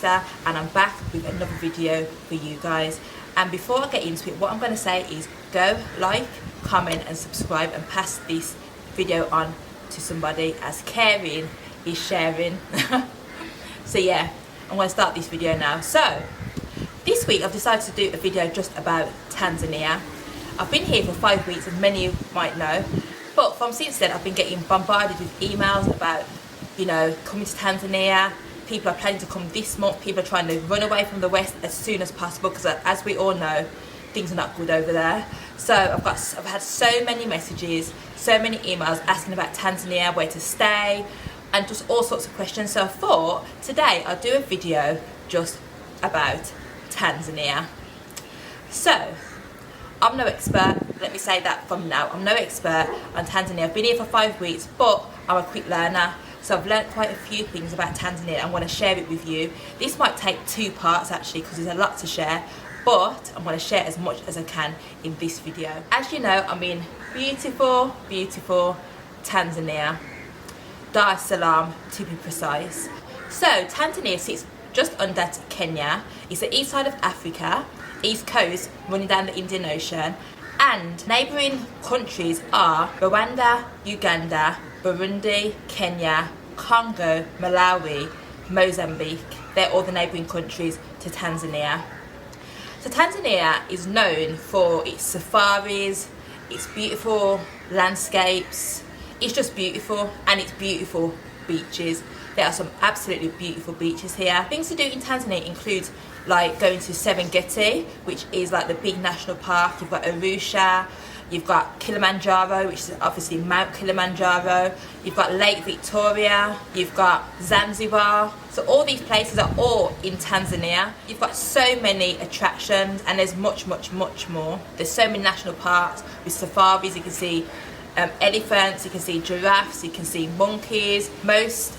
Travelista, and I'm back with another video for you guys. And before I get into it, what I'm going to say is go like, comment and subscribe and pass this video on to somebody, as caring is sharing. So yeah, I'm going to start this video now. So this week I've decided to do a video just about Tanzania. I've been here for 5 weeks, as many of you might know, but from since then I've been getting bombarded with emails about, you know, coming to Tanzania. People are planning to come this month. People are trying to run away from the West as soon as possible because, as we all know, things are not good over there. So I've had so many messages, so many emails asking about Tanzania, where to stay, and just all sorts of questions. So I thought today I'll do a video just about Tanzania. So I'm no expert, let me say that from now. I'm no expert on Tanzania. I've been here for 5 weeks, but I'm a quick learner. So I've learned quite a few things about Tanzania. I want to share it with you. This might take 2 parts actually, because there's a lot to share, but I'm going to share as much as I can in this video. As you know, I'm in beautiful, beautiful Tanzania. Dar es Salaam to be precise. So Tanzania sits just under Kenya. It's the east side of Africa, east coast running down the Indian Ocean, and neighbouring countries are Rwanda, Uganda, Burundi, Kenya, Congo, Malawi, Mozambique. They're all the neighbouring countries to Tanzania. So Tanzania is known for its safaris, its beautiful landscapes. It's just beautiful, and its beautiful beaches. There are some absolutely beautiful beaches here. Things to do in Tanzania include like going to Serengeti, which is like the big national park. You've got Arusha, you've got Kilimanjaro, which is obviously Mount Kilimanjaro. You've got Lake Victoria, you've got Zanzibar. So all these places are all in Tanzania. You've got so many attractions, and there's much, much, much more. There's so many national parks with safaris. You can see elephants, you can see giraffes, you can see monkeys. Most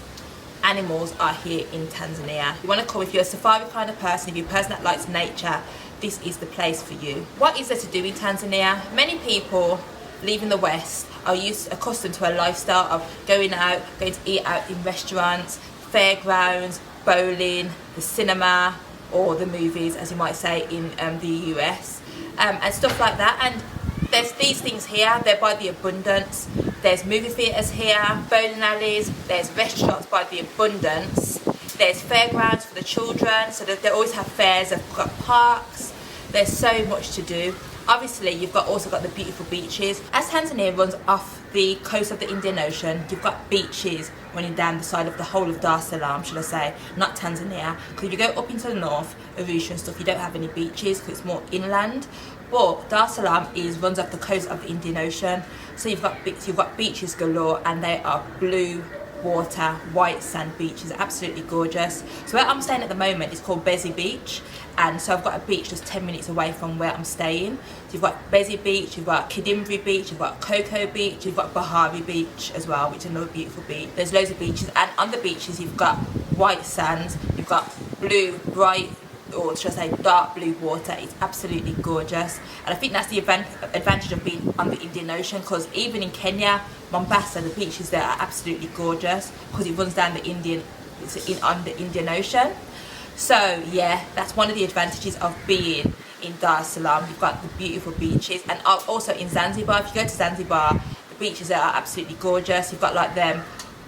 animals are here in Tanzania. You want to come, if you're a safari kind of person, if you're a person that likes nature, this is the place for you. What is there to do in Tanzania? Many people leaving the West are accustomed to a lifestyle of going out, going to eat out in restaurants, fairgrounds, bowling, the cinema, or the movies, as you might say in the US, and stuff like that. And there's these things here, they're by the abundance. There's movie theatres here, bowling alleys, there's restaurants by the abundance. There's fairgrounds for the children, so that they always have fairs. They've got parks. There's so much to do. Obviously, you've also got the beautiful beaches. As Tanzania runs off the coast of the Indian Ocean, you've got beaches running down the side of the whole of Dar es Salaam, should I say, not Tanzania. Because if you go up into the north, Arusha and stuff, you don't have any beaches because it's more inland. But Dar es Salaam runs off the coast of the Indian Ocean, so you've got beaches galore, and they are blue water, white sand beaches, absolutely gorgeous. So where I'm staying at the moment is called Bezi Beach, and so I've got a beach just 10 minutes away from where I'm staying. So you've got Bezi Beach, you've got Kidimbri Beach, you've got Coco Beach, you've got Bahari Beach as well, which is another beautiful beach. There's loads of beaches, and on the beaches you've got white sands, you've got blue, bright, or should I say dark blue water. It's absolutely gorgeous, and I think that's the advantage of being on the Indian Ocean, because even in Kenya, Mombasa, the beaches there are absolutely gorgeous because it runs down the on the Indian Ocean. So yeah, that's one of the advantages of being in Dar es Salaam. You've got the beautiful beaches, and also in Zanzibar. If you go to Zanzibar, the beaches there are absolutely gorgeous. You've got like them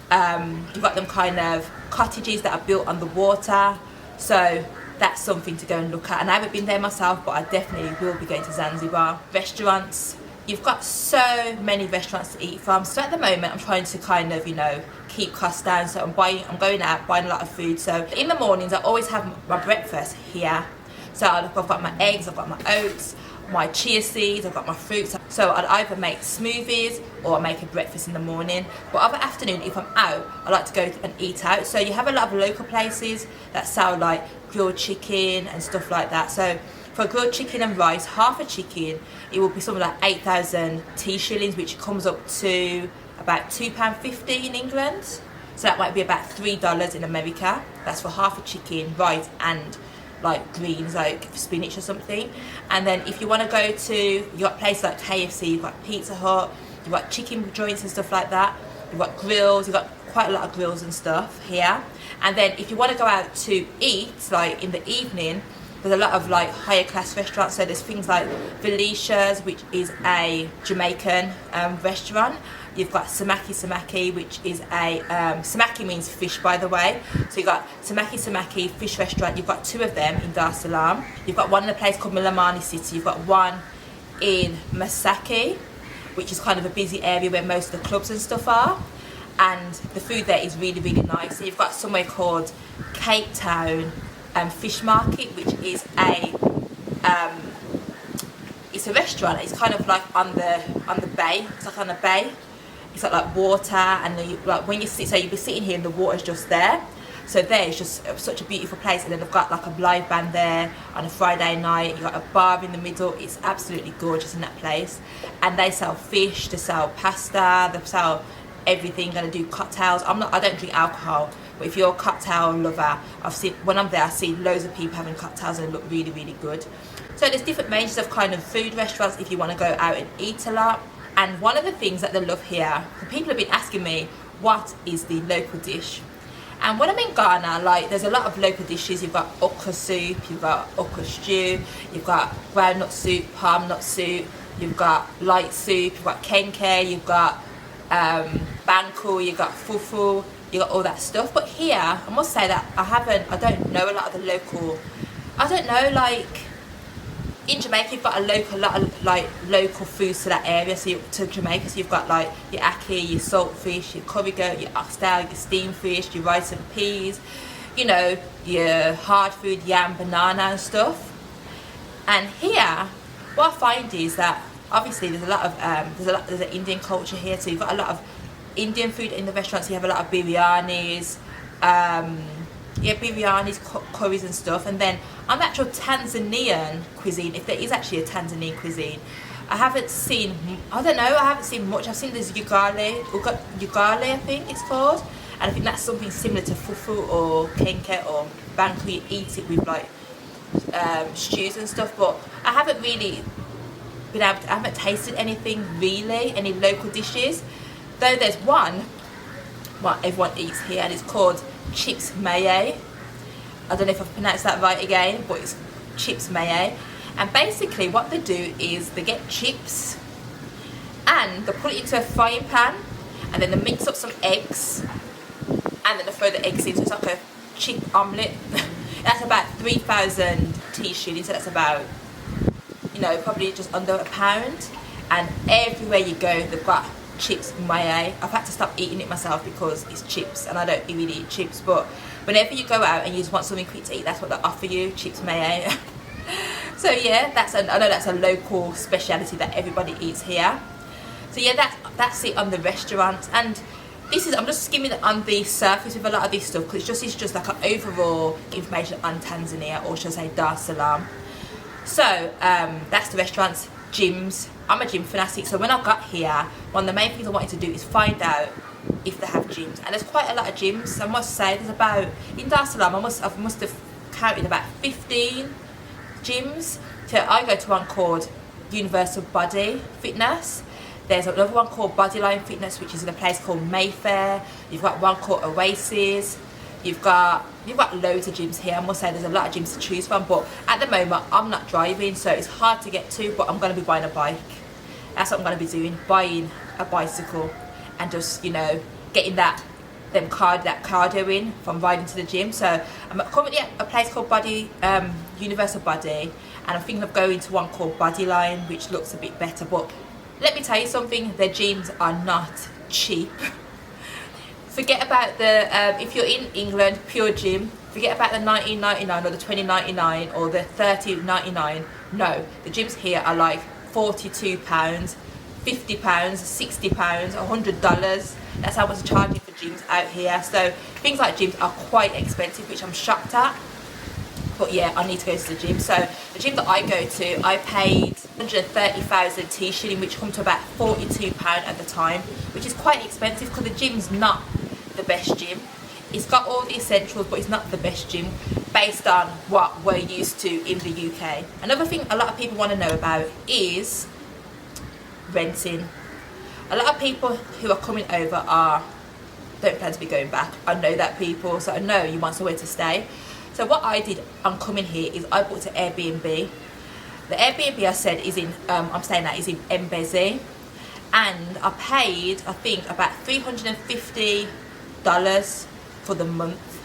kind of cottages that are built on the water. So that's something to go and look at, and I haven't been there myself, but I definitely will be going to Zanzibar. Restaurants, you've got so many restaurants to eat from. So at the moment I'm trying to kind of, you know, keep costs down, so I'm going out buying a lot of food. So in the mornings I always have my breakfast here. So I've got my eggs, I've got my oats, my chia seeds, I've got my fruits. So I'd either make smoothies or I make a breakfast in the morning. But other afternoon, if I'm out, I like to go and eat out. So you have a lot of local places that sell like grilled chicken and stuff like that. So for grilled chicken and rice, half a chicken, it will be something like 8,000 shillings, which comes up to about £2.50 in England. So that might be about $3 in America. That's for half a chicken, rice and like greens, like spinach or something. And then if you want to go to, you've got places like KFC, you've got Pizza Hut, you've got chicken joints and stuff like that. You've got grills, you've got quite a lot of grills and stuff here. And then if you want to go out to eat, like in the evening, there's a lot of like higher class restaurants. So there's things like Felicia's, which is a Jamaican restaurant. You've got Samaki, which is a Samaki means fish, by the way. So you've got Samaki fish restaurant. You've got 2 of them in Dar es Salaam. You've got one in a place called Milamani City. You've got one in Masaki, which is kind of a busy area where most of the clubs and stuff are. And the food there is really, really nice. So you've got somewhere called Cape Town Fish Market, which is it's a restaurant. It's kind of like on the bay. It's like on a bay. It's like water, and then like when you sit, so you'll be sitting here and the water's just there. So there is just such a beautiful place. And then they've got like a live band there on a Friday night. You've got a bar in the middle. It's absolutely gorgeous in that place. And they sell fish, they sell pasta, they sell everything. Gonna do cocktails. I don't drink alcohol, but if you're a cocktail lover, when I'm there, I see loads of people having cocktails and they look really, really good. So there's different ranges of kind of food restaurants if you want to go out and eat a lot. And one of the things that they love here, people have been asking me, what is the local dish? And when I'm in Ghana, like there's a lot of local dishes. You've got okra soup, you've got okra stew, you've got groundnut soup, palm nut soup, you've got light soup, you've got kenke, you've got banku, you've got fufu, you got all that stuff. But here, I must say that I don't know a lot of the local, I don't know, like in Jamaica you've got a lot of like local foods to that area, to Jamaica. So you've got like your ackee, your saltfish, your curry goat, your oxtail, your steamed fish, your rice and peas, you know, your hard food, yam, banana and stuff. And here, what I find is that obviously there's a lot of there's an Indian culture here, so you've got a lot of Indian food in the restaurants. You have a lot of biryanis, curries and stuff. And then on the actual Tanzanian cuisine, if there is actually a Tanzanian cuisine, I haven't seen much. I've seen this ugali, I think it's called, and I think that's something similar to fufu or kenke or banku. You eat it with like stews and stuff, but I haven't really I haven't tasted anything really, any local dishes. Though there's one what everyone eats here, and it's called chips maye. I don't know if I've pronounced that right again, but it's chips maye. And basically what they do is they get chips and they put it into a frying pan, and then they mix up some eggs, and then they throw the eggs in, so it's like a chip omelette. That's about 3,000 T shillings, so that's about, you know, probably just under £1. And everywhere you go they've got chips maye. I've had to stop eating it myself because it's chips and I don't really eat chips, but whenever you go out and you just want something quick to eat, that's what they offer you, chips maye. So yeah, I know that's a local speciality that everybody eats here. So yeah, that's it on the restaurants. And I'm just skimming on the surface with a lot of this stuff because it's just like an overall information on Tanzania, or should I say Dar es Salaam. So that's the restaurants. Gyms. I'm a gym fanatic, so when I got here, one of the main things I wanted to do is find out if they have gyms. And there's quite a lot of gyms. I must say there's about, in Dar es Salaam, I must have counted about 15 gyms. So I go to one called Universal Body Fitness. There's another one called Bodyline Fitness, which is in a place called Mayfair. You've got one called Oasis. You've got loads of gyms here. I must say there's a lot of gyms to choose from, but at the moment I'm not driving, so it's hard to get to, but I'm going to be buying a bike. That's what I'm going to be doing, buying a bicycle and just, you know, getting that cardio in from riding to the gym. So I'm currently at a place called Universal Body, and I'm thinking of going to one called Bodyline, which looks a bit better. But let me tell you something, their gyms are not cheap. Forget about the, if you're in England, Pure Gym, forget about the $19.99 or the $20.99 or the $30.99. No, the gyms here are like £42, £50, £60, $100. That's how much they're charging for gyms out here. So things like gyms are quite expensive, which I'm shocked at. But yeah, I need to go to the gym. So the gym that I go to, I paid 130,000 T shilling, which comes to about £42 at the time, which is quite expensive because the gym's not the best gym. It's got all the essentials, but it's not the best gym based on what we're used to in the UK. Another thing a lot of people want to know about is renting. A lot of people who are coming over are don't plan to be going back. I know that, people, so I know you want somewhere to stay. So what I did on coming here is I booked an Airbnb. The Airbnb I said is in, I'm staying at, is in Mbezi, and I paid, I think, about $350 for the month,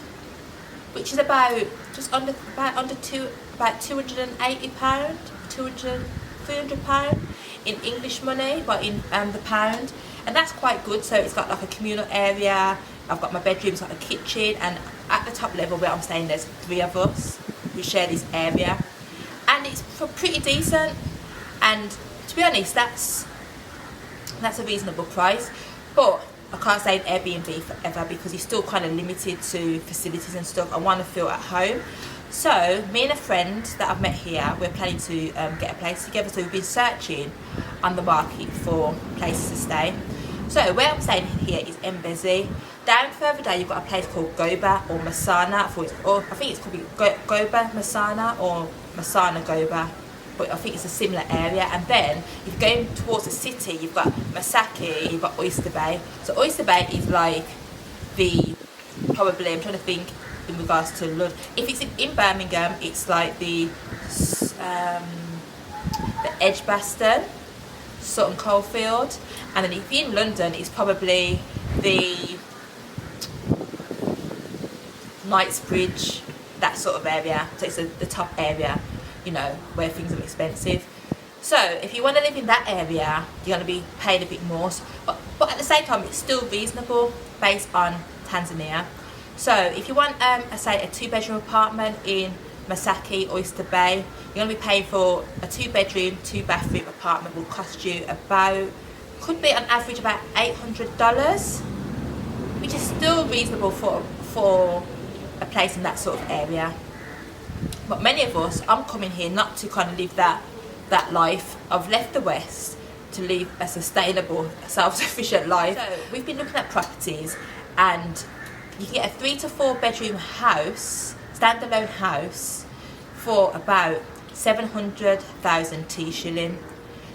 which is about just under about £280, 300 pound in English money, but in the pound, and that's quite good. So it's got like a communal area. I've got my bedroom, it's got a kitchen, and at the top level where I'm staying, there's 3 of us who share this area, and it's pretty decent. And to be honest, that's a reasonable price, but I can't stay in Airbnb forever because it's still kind of limited to facilities and stuff. I want to feel at home. So me and a friend that I've met here, we're planning to get a place together. So we've been searching on the market for places to stay. So where I'm staying here is Mbezi. Down further down, you've got a place called Goba or Masana. I think it's called Goba Masana or Masana Goba, but I think it's a similar area. And then if you're going towards the city, you've got Masaki, you've got Oyster Bay. So Oyster Bay is like probably, I'm trying to think in regards to London. If it's in Birmingham, it's like the Edgbaston, Sutton Coldfield. And then if you're in London, it's probably the Knightsbridge, that sort of area. So it's the top area, you know, where things are expensive. So if you want to live in that area, you're going to be paying a bit more, but at the same time it's still reasonable based on Tanzania. So if you want say a 2-bedroom apartment in Masaki, Oyster Bay, you're going to be paying for a 2-bedroom, 2-bathroom apartment. Will cost you about, could be on average about $800, which is still reasonable for a place in that sort of area. But many of us, I'm coming here not to kind of live that life. I've left the West to live a sustainable, self-sufficient life. So we've been looking at properties, and you can get a 3 to 4 bedroom house, standalone house, for about 700,000 T shilling.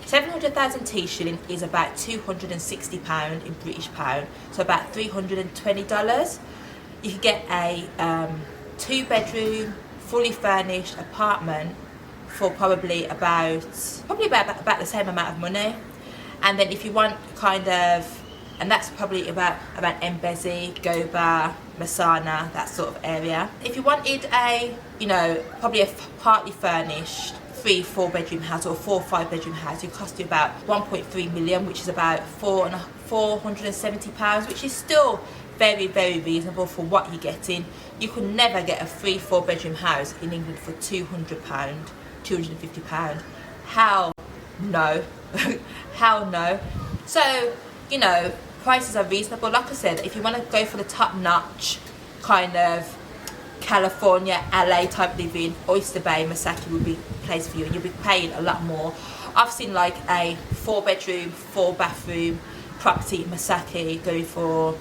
700,000 T shilling is about £260 in British pound, so about $320. You can get a 2-bedroom, fully furnished apartment for probably about the same amount of money. And then if you want kind of, and that's probably about Mbezi, Goba, Masana, that sort of area. If you wanted a, you know, probably a partly furnished 3-4 bedroom house or 4 or 5 bedroom house, it cost you about 1.3 million, which is about £470, which is still very, very reasonable for what you're getting. You could never get a 3-4 bedroom house in England for £200, £250. How no? How no? So, you know, prices are reasonable. Like I said, if you want to go for the top-notch kind of California, LA type living, Oyster Bay, Masaki would be a place for you, and you'll be paying a lot more. I've seen like a 4-bedroom, 4-bathroom property in Masaki going for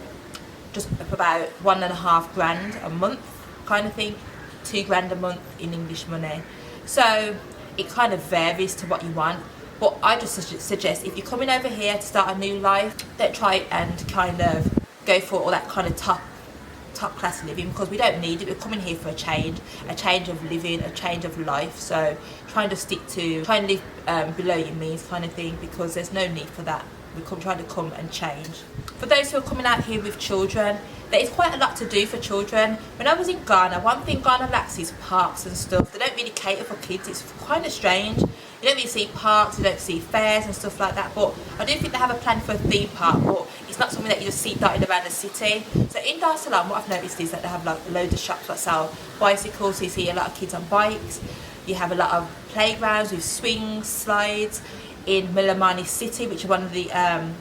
just about £1.5 a month kind of thing, £2 a month in English money. So it kind of varies to what you want. But I just suggest, if you're coming over here to start a new life, don't try and kind of go for all that kind of top class living, because we don't need it. We're coming here for a change of living, a change of life. So try and live below your means kind of thing, because there's no need for that. We're trying to come and change. For those who are coming out here with children, there is quite a lot to do for children. When I was in Ghana, one thing Ghana lacks is parks and stuff. They don't really cater for kids. It's kind of strange. You don't really see parks, you don't see fairs and stuff like that, but I do think they have a plan for a theme park, but it's not something that you just see dotted around the city. So in Dar es Salaam, what I've noticed is that they have like loads of shops that sell bicycles, so you see a lot of kids on bikes. You have a lot of playgrounds with swings, slides. In Milamani City, which is one of the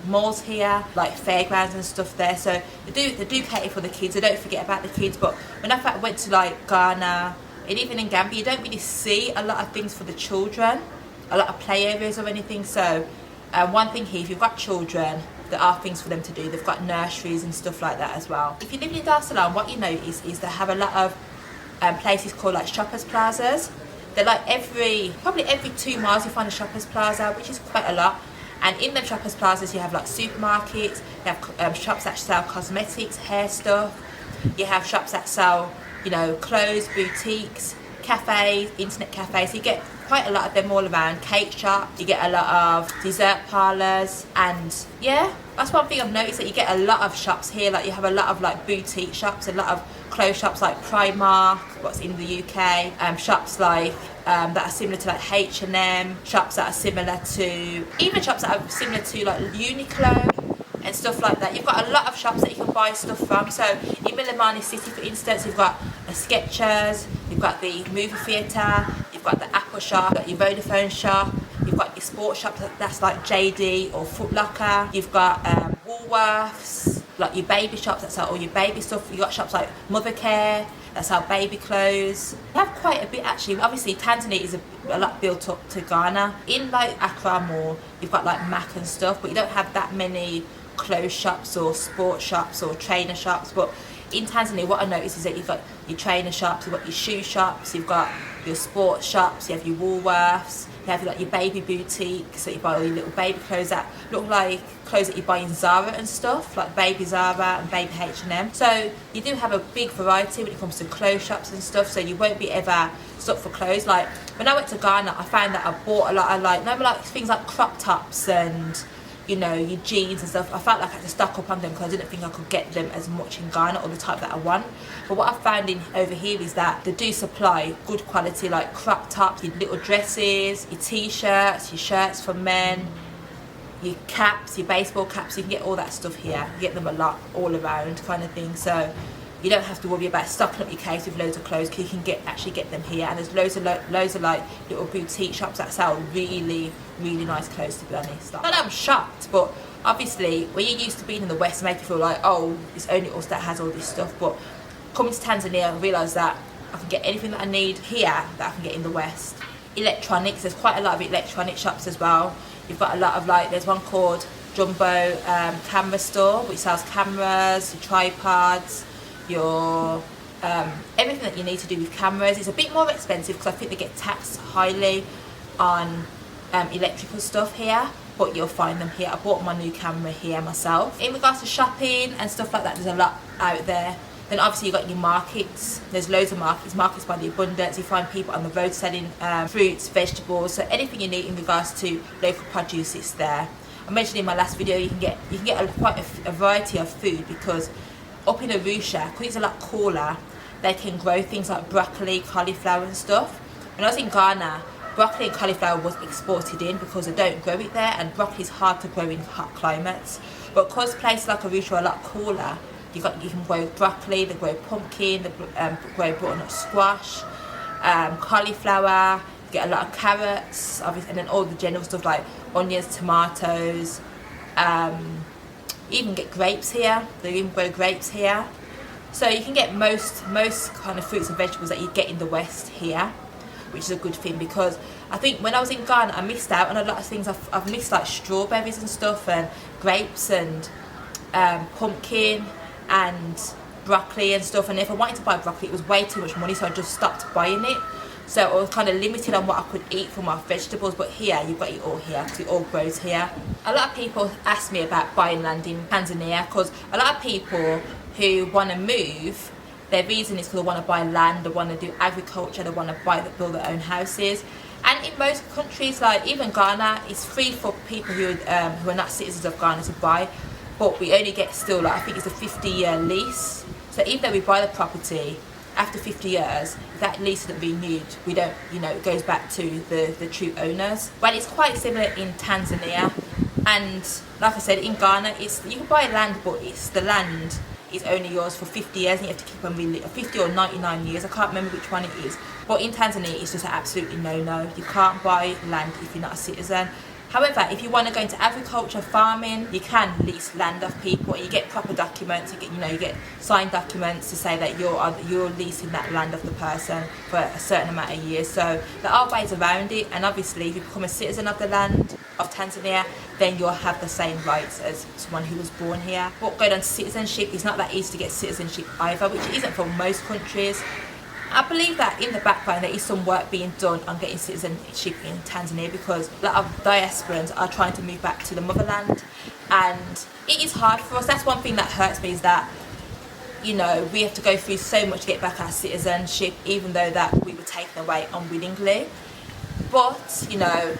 malls here, like fairgrounds and stuff there. So they do cater for the kids, so don't forget about the kids. But when I went to like Ghana, and even in Gambia, you don't really see a lot of things for the children, a lot of play areas or anything. So one thing here, if you've got children, there are things for them to do. They've got nurseries and stuff like that as well. If you live in Dar es Salaam, what you notice is they have a lot of places called like shoppers plazas. They're like probably every 2 miles you find a shoppers plaza, which is quite a lot. And in the shoppers plazas you have like supermarkets, you have shops that sell cosmetics, hair stuff, you have shops that sell, you know, clothes, boutiques, cafes, internet cafes. You get quite a lot of them all around. Cake shops, you get a lot of dessert parlours, and yeah, that's one thing I've noticed, that you get a lot of shops here. Like you have a lot of like boutique shops, a lot of clothes shops like Primark, what's in the UK, shops like that are similar to like H&M, shops that are similar to, even shops that are similar to like Uniqlo and stuff like that. You've got a lot of shops that you can buy stuff from. So in Milimani City, for instance, you've got a Skechers, you've got the movie theatre, you've got the Apple shop, you've got your Vodafone shop, you've got your sports shop that's like JD or Foot Locker, you've got Woolworths, like your baby shops that sell all your baby stuff. You've got shops like Mothercare that sell baby clothes. You have quite a bit actually. Obviously Tanzania is a lot built up to Ghana. In like Accra Mall, you've got like Mac and stuff, but you don't have that many clothes shops or sports shops or trainer shops. But in Tanzania, what I noticed is that you've got your trainer shops, you've got your shoe shops, you've got your sports shops, you have your Woolworths, you have like your baby boutiques, so you buy all your little baby clothes that look like clothes that you buy in Zara and stuff, like baby Zara and baby H&M. So you do have a big variety when it comes to clothes shops and stuff, so you won't be ever stuck for clothes. Like when I went to Ghana, I found that I bought a lot of like things like crop tops and, you know, your jeans and stuff. I felt like I had to stock up on them because I didn't think I could get them as much in Ghana, or the type that I want. But what I found in over here is that they do supply good quality like crop tops, your little dresses, your t-shirts, your shirts for men, your caps, your baseball caps. You can get all that stuff here. You get them a lot all around kind of thing. So you don't have to worry about stocking up your case with loads of clothes, because you can actually get them here. And there's loads of like little boutique shops that sell really nice clothes, to be honest. Like, I'm shocked, but obviously when you're used to being in the West, it makes you feel like, oh, it's only us that has all this stuff. But coming to Tanzania, I realised that I can get anything that I need here that I can get in the West. Electronics, there's quite a lot of electronic shops as well. You've got a lot of like, there's one called Jumbo Camera Store, which sells cameras, your tripods, your everything that you need to do with cameras. It's a bit more expensive because I think they get taxed highly on electrical stuff here, but you'll find them here. I bought my new camera here myself. In regards to shopping and stuff like that, there's a lot out there. Then obviously you've got your markets. There's loads of markets by the abundance. You find people on the road selling fruits, vegetables, so anything you need in regards to local produce, it's there. I mentioned in my last video, you can get quite a variety of food, because up in Arusha, because it's a lot cooler, they can grow things like broccoli, cauliflower and stuff. When I was in Ghana, broccoli and cauliflower was exported in because they don't grow it there, and broccoli is hard to grow in hot climates. But because places like Arusha are a lot cooler, you can grow broccoli, they grow pumpkin, they grow butternut squash, cauliflower, you get a lot of carrots, obviously, and then all the general stuff like onions, tomatoes, even get grapes here. They even grow grapes here. So you can get most kind of fruits and vegetables that you get in the West here, which is a good thing, because I think when I was in Ghana, I missed out on a lot of things. I've missed like strawberries and stuff, and grapes and pumpkin and broccoli and stuff. And if I wanted to buy broccoli, it was way too much money, so I just stopped buying it. So I was kind of limited on what I could eat for my vegetables. But here, you've got it all here, because it all grows here. A lot of people ask me about buying land in Tanzania, because a lot of people who want to move, their reason is because they want to buy land, they want to do agriculture, they want to build their own houses. And in most countries, like even Ghana, it's free for people who are not citizens of Ghana to buy. But we only get still, like, I think it's a 50-year lease. So even though we buy the property, after 50 years, if that lease isn't renewed, we don't, you know, it goes back to the true owners. But it's quite similar in Tanzania. And like I said, in Ghana, you can buy land, but the land is only yours for 50 years, and you have to keep on 50 or 99 years. I can't remember which one it is. But in Tanzania, it's just an absolutely no-no. You can't buy land if you're not a citizen. However, if you want to go into agriculture, farming, you can lease land off people, and you get proper documents. You get signed documents to say that you're leasing that land of the person for a certain amount of years. So there are ways around it, and obviously, if you become a citizen of the land of Tanzania, then you'll have the same rights as someone who was born here. But going on to citizenship, it's not that easy to get citizenship either, which isn't for most countries. I believe that in the background there is some work being done on getting citizenship in Tanzania, because a lot of diasporans are trying to move back to the motherland, and it is hard for us. That's one thing that hurts me, is that, you know, we have to go through so much to get back our citizenship, even though that we were taken away unwillingly. But, you know,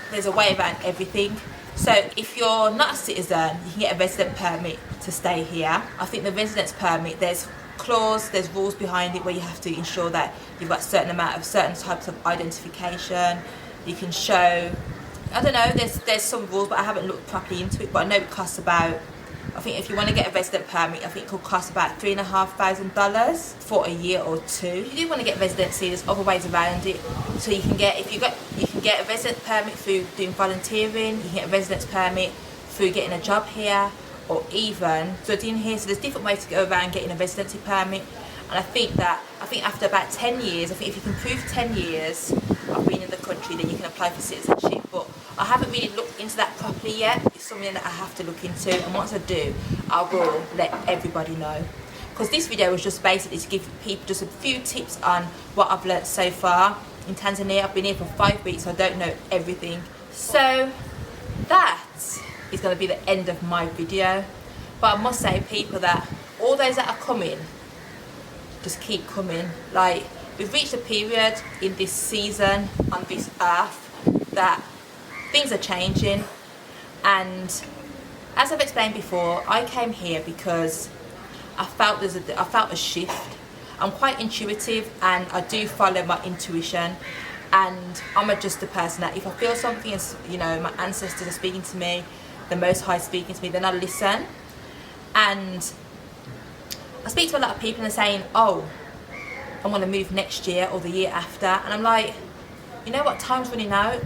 there's a way around everything. So if you're not a citizen, you can get a resident permit to stay here. I think the residence permit, there's rules behind it where you have to ensure that you've got certain types of identification. You can show, I don't know, there's some rules, but I haven't looked properly into it. But I know it costs about, I think if you want to get a resident permit, I think it could cost about $3,500 for a year or two. If you do want to get residency, there's other ways around it. So you can get, you can get a resident permit through doing volunteering. You can get a residence permit through getting a job here, or even studying here. So there's different ways to go around getting a residency permit. And I think after about 10 years, I think if you can prove 10 years of being in the country, then you can apply for citizenship. But I haven't really looked into that properly yet. It's something that I have to look into, and once I do, I will let everybody know. Because this video was just basically to give people just a few tips on what I've learnt so far in Tanzania. I've been here for 5 weeks, so I don't know everything. So that is going to be the end of my video. But I must say, people, that all those that are coming, just keep coming. Like, we've reached a period in this season on this earth that things are changing, and as I've explained before, I came here because I felt a shift. I'm quite intuitive, and I do follow my intuition, and I'm just a person that if I feel something is, you know, my ancestors are speaking to me, the Most High speaking to me, then I listen. And I speak to a lot of people and they're saying, oh, I want to move next year or the year after, and I'm like, you know what, time's running out.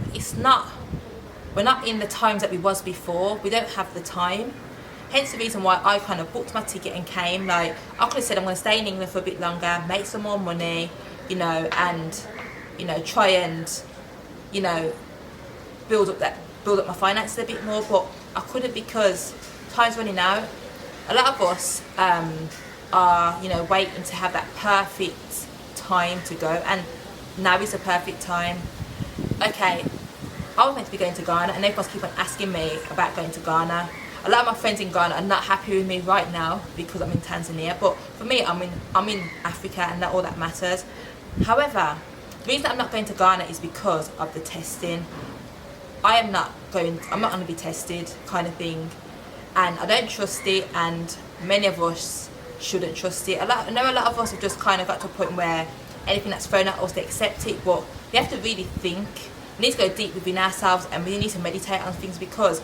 We're not in the times that we was before. We don't have the time. Hence the reason why I kind of booked my ticket and came. Like, I could have said I'm going to stay in England for a bit longer, make some more money, you know, and, you know, try and, you know, build up my finances a bit more, but I couldn't because time's running out. A lot of us are, you know, waiting to have that perfect time to go, and now is the perfect time. Okay, I was meant to be going to Ghana, and everyone's keep on asking me about going to Ghana. A lot of my friends in Ghana are not happy with me right now because I'm in Tanzania, but for me, I'm in Africa, and that all that matters. However, the reason I'm not going to Ghana is because of the testing. I'm not going to be tested, kind of thing, and I don't trust it, and many of us shouldn't trust it. I know a lot of us have just kind of got to a point where anything that's thrown at us, they accept it, but we have to really think. We need to go deep within ourselves, and we need to meditate on things, because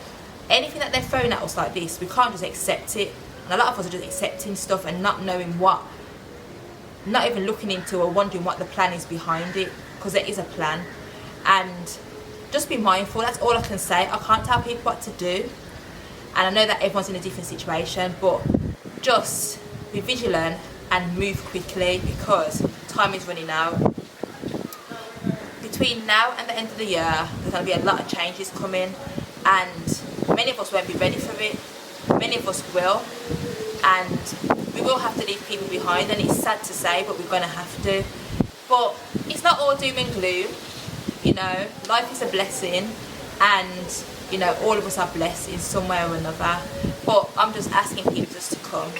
anything that they're throwing at us like this, we can't just accept it. And a lot of us are just accepting stuff and not knowing what, not even looking into or wondering what the plan is behind it, because there is a plan. And just be mindful. That's all I can say. I can't tell people what to do, and I know that everyone's in a different situation, but just be vigilant and move quickly, because time is running out. Between now and the end of the year, there's going to be a lot of changes coming, and many of us won't be ready for it. Many of us will, and we will have to leave people behind, and it's sad to say, but we're going to have to. But it's not all doom and gloom. You know, life is a blessing, and, you know, all of us are blessed in some way or another. But I'm just asking people just to come.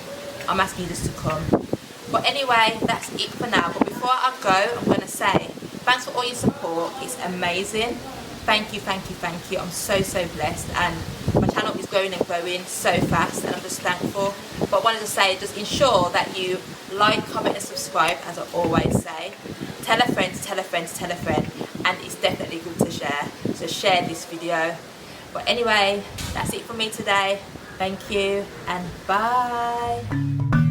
I'm asking you just to come. But anyway, that's it for now. But before I go, I'm going to say thanks for all your support. It's amazing. Thank you, thank you, thank you. I'm so blessed, and my channel is growing and growing so fast, and I'm just thankful. But I wanted to say, just ensure that you like, comment and subscribe, as I always say. Tell a friend, tell a friend, tell a friend, and it's definitely good to share. So share this video. But anyway, that's it for me today. Thank you, and bye.